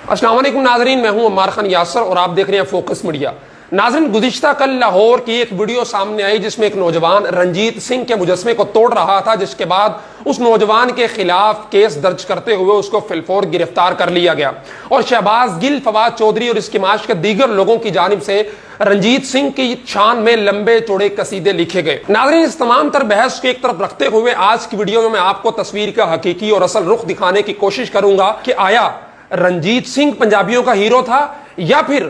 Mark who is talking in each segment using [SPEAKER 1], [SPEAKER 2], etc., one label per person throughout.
[SPEAKER 1] अस्सलाम वालेकुम नाज़रीन, मैं हूं अम्मार खान यासर और आप देख रहे हैं फोकस मीडिया। नाज़रीन, गुज़िश्ता कल लाहौर की एक वीडियो सामने आई जिसमें एक नौजवान रंजीत सिंह के मुजस्मे को तोड़ रहा था, जिसके बाद उस नौजवान के खिलाफ केस दर्ज करते हुए उसको फिलफौर गिरफ्तार कर लिया गया और शहबाज गिल, फवाद चौधरी और इसकी माश के दीगर लोगों की जानिब से रंजीत सिंह की शान में लंबे चौड़े कसीदे लिखे गए। नाज़रीन, इस तमाम तर बहस को एक तरफ रखते हुए आज की वीडियो में मैं आपको तस्वीर का हकीकी और असल रुख दिखाने की कोशिश करूंगा कि आया रंजीत सिंह पंजाबियों का हीरो था या फिर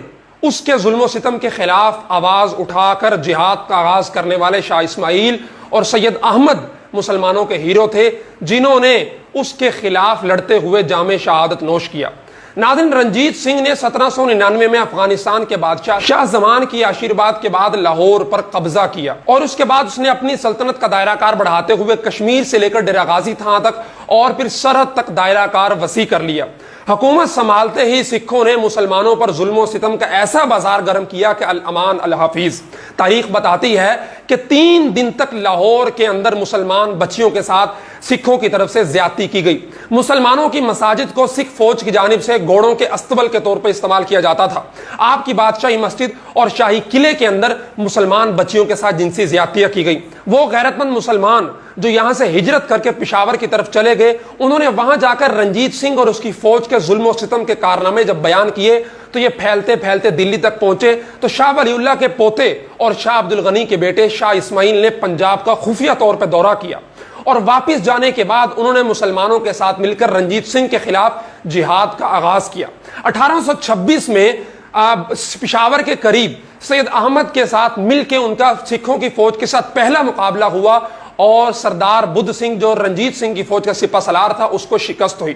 [SPEAKER 1] उसके जुल्म सितम के खिलाफ आवाज उठाकर जिहाद का आगाज करने वाले शाह इस्माइल और सैयद अहमद मुसलमानों के हीरो थे जिन्होंने उसके खिलाफ लड़ते हुए जामे शहादत नोश किया। नाज़रीन, रंजीत सिंह ने 1799 में अफगानिस्तान के बादशाह शाह जमान की आशीर्वाद के बाद लाहौर पर कब्जा किया और उसके बाद उसने अपनी सल्तनत का दायराकार बढ़ाते हुए कश्मीर से लेकर डेरा गाजी थाना तक और फिर सरहद तक दायराकार वसी कर लिया। हुकूमत संभालते ही सिखों ने मुसलमानों पर जुल्म सितम का ऐसा बाजार गर्म किया कि अल अमान अल हफीज। तारीख बताती है कि 3 दिन तक लाहौर के अंदर मुसलमान बच्चियों के साथ सिखों की तरफ से ज्यादती की गई। मुसलमानों की मसाजिद को सिख फौज की जानिब से घोड़ों के अस्तबल के तौर पर इस्तेमाल किया जाता था। आपकी बादशाही मस्जिद और शाही किले के अंदर मुसलमान बच्चियों के साथ जिनसी ज्यादतियां की गई। वो गैरतमंद मुसलमान जो यहां से हिजरत करके पेशावर की तरफ चले गए, उन्होंने वहां जाकर रंजीत सिंह और उसकी फौज के जुल्म और सितम के कारनामे जब बयान किए तो ये फैलते फैलते दिल्ली तक पहुंचे। तो शाह वलीउल्लाह के पोते और शाह अब्दुल गनी के बेटे शाह इस्माइल ने पंजाब का खुफिया तौर पर दौरा किया और वापस जाने के बाद उन्होंने मुसलमानों के साथ मिलकर रंजीत सिंह के खिलाफ जिहाद का आगाज किया। 1826 में पेशावर के करीब सैयद अहमद के साथ मिलकर उनका सिखों की फौज के साथ पहला मुकाबला हुआ और सरदार बुद्ध सिंह जो रंजीत सिंह की फौज का सिपा सलार था उसको शिकस्त हुई।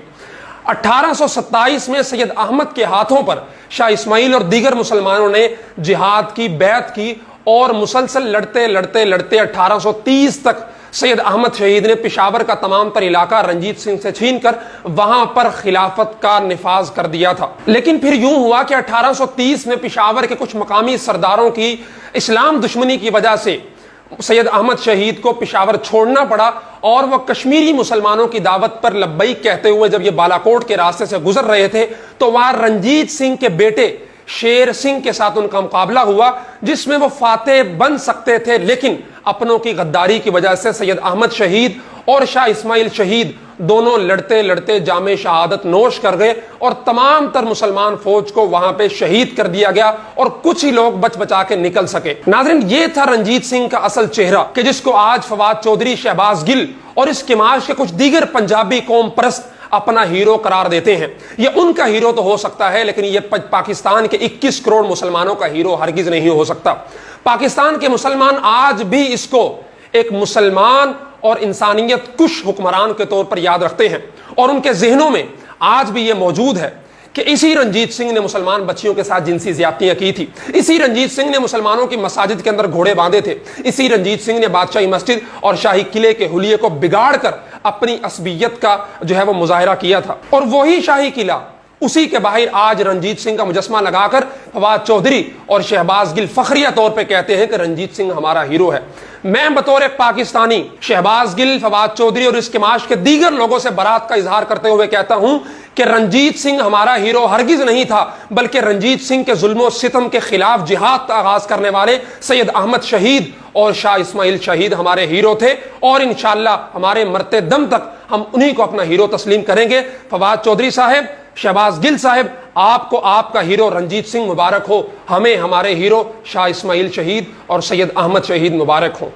[SPEAKER 1] 1827 में सैयद अहमद के हाथों पर शाह इस्माइल और दीगर मुसलमानों ने जिहाद की बैत की और मुसलसल लड़ते लड़ते लड़ते 1830 तक सैयद अहमद शहीद ने पेशावर का तमाम तर इलाका रंजीत सिंह से छीनकर वहां पर खिलाफत का निफाज कर दिया था। लेकिन फिर यूं हुआ कि 1830 में पेशावर के कुछ मकामी सरदारों की इस्लाम दुश्मनी की वजह से सैयद अहमद शहीद को पेशावर छोड़ना पड़ा और वह कश्मीरी मुसलमानों की दावत पर लब्बैक कहते हुए जब ये बालाकोट के रास्ते से गुजर रहे थे तो वहां रंजीत सिंह के बेटे शेर सिंह के साथ उनका मुकाबला हुआ जिसमें वो फातेह बन सकते थे, लेकिन अपनों की गद्दारी की वजह से सैयद अहमद शहीद और शाह इस्माइल शहीद दोनों लड़ते लड़ते जामे शहादत नोश कर गए और तमाम तर मुसलमान फौज को वहां पे शहीद कर दिया गया और कुछ ही लोग बच बचा के निकल सके। नाज़रीन, ये था रंजीत सिंह का असल चेहरा कि जिसको आज फवाद चौधरी, शहबाज गिल और इसके माश के कुछ दीगर पंजाबी कौम परस्त अपना हीरो करार देते हैं। ये उनका हीरो तो हो सकता है, लेकिन ये पाकिस्तान के 21 करोड़ मुसलमानों का हीरो हरगिज नहीं हो सकता। पाकिस्तान के मुसलमान आज भी इसको एक मुसलमान और इंसानियत कुश हुक्मरान के तौर पर याद रखते हैं और उनके जहनों में आज भी यह मौजूद है कि इसी रंजीत सिंह ने मुसलमान बच्चियों के साथ जिनसी ज्यादतियां की थी, इसी रंजीत सिंह ने मुसलमानों की मसाजिद के अंदर घोड़े बांधे थे, इसी रंजीत सिंह ने बादशाही मस्जिद और शाही किले के हुलिये को बिगाड़ कर अपनी असबियत का जो है वो मुजाहिरा किया था। और वही शाही किला, उसी के बाहर आज रंजीत सिंह का मुजस्मा लगाकर फवाद चौधरी और शहबाज गिल फखरिया तौर पे कहते हैं कि रंजीत सिंह हमारा हीरो है। मैं बतौर एक पाकिस्तानी शहबाज गिल, फवाद चौधरी और इसके माश के दीगर लोगों से बरात का इजहार करते हुए कहता हूं कि रंजीत सिंह हमारा हीरो हरगिज नहीं था, बल्कि रंजीत सिंह के जुल्म सितम के खिलाफ जिहाद का आगाज करने वाले सैयद अहमद शहीद और शाह इस्माइल शहीद हमारे हीरो थे और इंशाअल्लाह हमारे मरते दम तक हम उन्हीं को अपना हीरो तस्लीम करेंगे। फवाद चौधरी साहब, शहबाज गिल साहब, आपको आपका हीरो रंजीत सिंह मुबारक हो, हमें हमारे हीरो शाह इस्माइल शहीद और सैयद अहमद शहीद मुबारक हो।